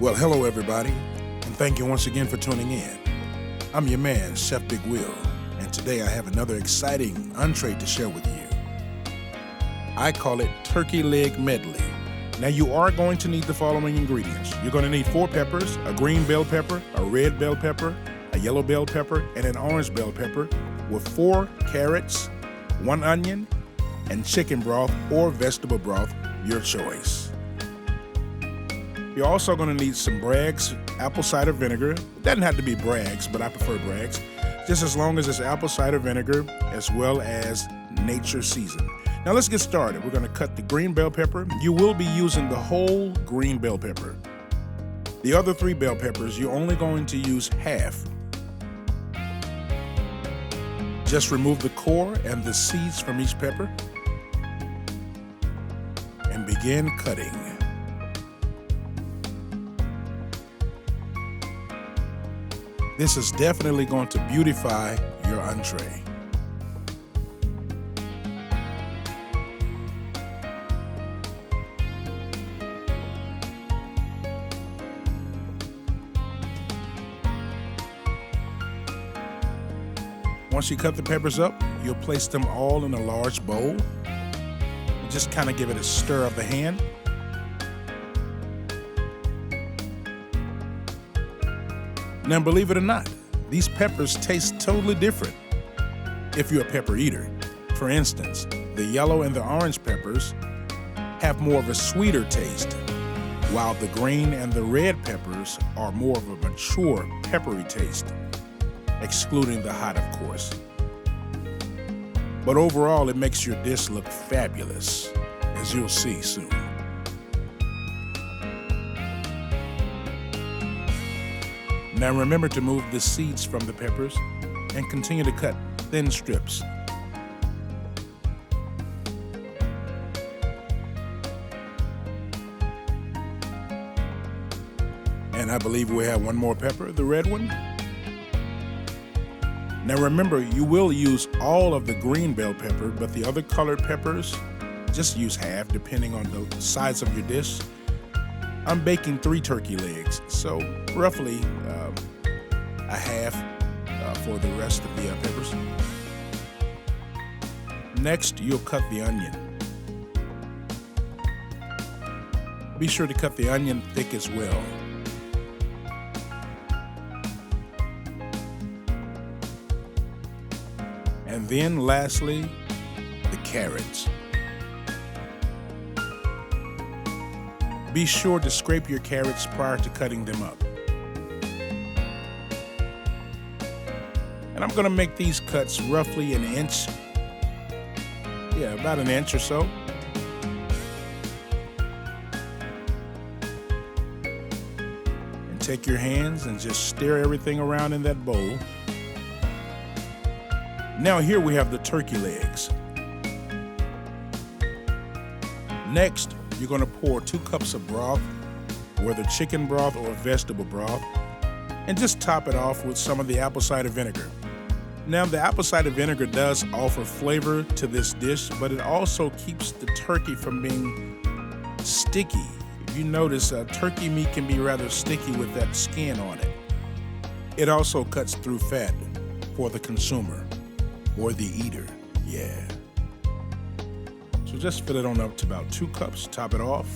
Well, hello everybody, and thank you once again for tuning in. I'm your man, Chef Big Will, and today I have another exciting entree to share with you. I call it turkey leg medley. Now you are going to need the following ingredients. You're going to need 4 peppers, a green bell pepper, a red bell pepper, a yellow bell pepper, and an orange bell pepper, with 4 carrots, 1 onion, and chicken broth or vegetable broth, your choice. You're also going to need some Bragg's apple cider vinegar. It doesn't have to be Bragg's, but I prefer Bragg's, just as long as it's apple cider vinegar as well as nature season. Now let's get started. We're going to cut the green bell pepper. You will be using the whole green bell pepper. The other 3 bell peppers, you're only going to use half. Just remove the core and the seeds from each pepper and begin cutting. This is definitely going to beautify your entree. Once you cut the peppers up, you'll place them all in a large bowl. Just kind of give it a stir of the hand. Now, believe it or not, these peppers taste totally different if you're a pepper eater. For instance, the yellow and the orange peppers have more of a sweeter taste, while the green and the red peppers are more of a mature, peppery taste, excluding the hot, of course. But overall, it makes your dish look fabulous, as you'll see soon. Now remember to remove the seeds from the peppers and continue to cut thin strips. And I believe we have one more pepper, the red one. Now remember, you will use all of the green bell pepper, but the other colored peppers, just use half depending on the size of your dish. I'm baking 3 turkey legs, so roughly a half for the rest of the peppers. Next, you'll cut the onion. Be sure to cut the onion thick as well. And then lastly, the carrots. Be sure to scrape your carrots prior to cutting them up. And I'm going to make these cuts roughly an inch. Yeah, about an inch or so. And take your hands and just stir everything around in that bowl. Now here we have the turkey legs. Next, you're going to pour 2 cups of broth, whether chicken broth or vegetable broth, and just top it off with some of the apple cider vinegar. Now, the apple cider vinegar does offer flavor to this dish, but it also keeps the turkey from being sticky. If you notice, turkey meat can be rather sticky with that skin on it. It also cuts through fat for the consumer or the eater, yeah. So just fill it on up to about 2 cups, top it off,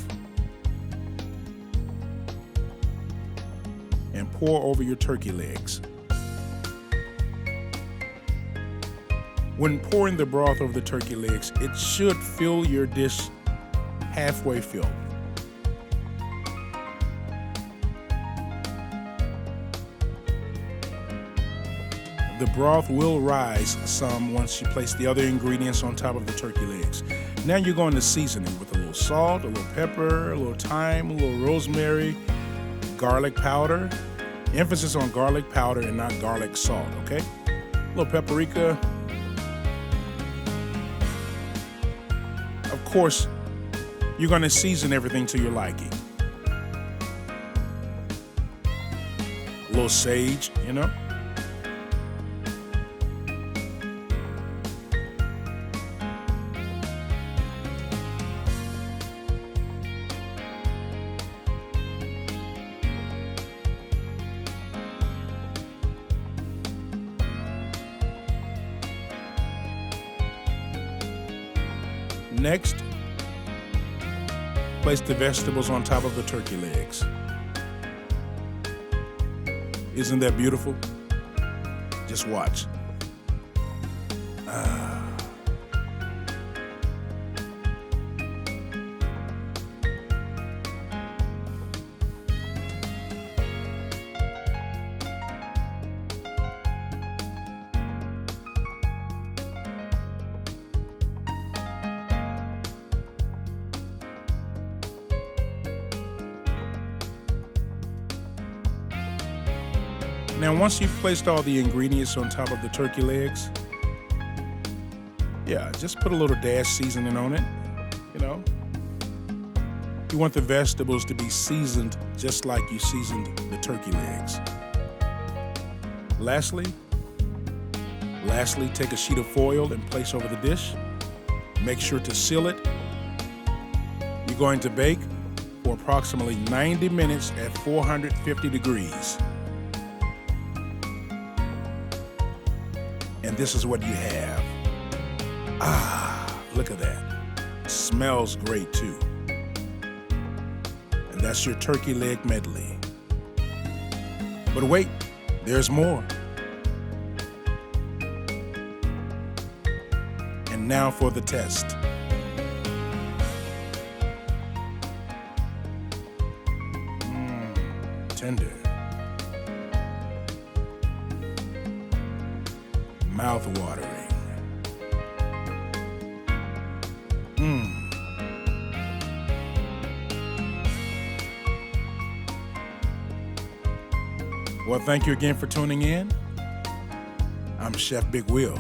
and pour over your turkey legs. When pouring the broth over the turkey legs, it should fill your dish halfway filled. The broth will rise some once you place the other ingredients on top of the turkey legs. Now you're going to season it with a little salt, a little pepper, a little thyme, a little rosemary, garlic powder. Emphasis on garlic powder and not garlic salt, okay? A little paprika. Of course, you're going to season everything to your liking. A little sage, you know? Next, place the vegetables on top of the turkey legs. Isn't that beautiful? Just watch. Now, once you've placed all the ingredients on top of the turkey legs, just put a little dash seasoning on it, You want the vegetables to be seasoned just like you seasoned the turkey legs. Lastly, take a sheet of foil and place over the dish. Make sure to seal it. You're going to bake for approximately 90 minutes at 450 degrees. And this is what you have. Look at that. Smells great too. And that's your turkey leg medley. But wait, there's more. And now for the test. Tender. Mouth-watering. Well, thank you again for tuning in. I'm Chef Big Will.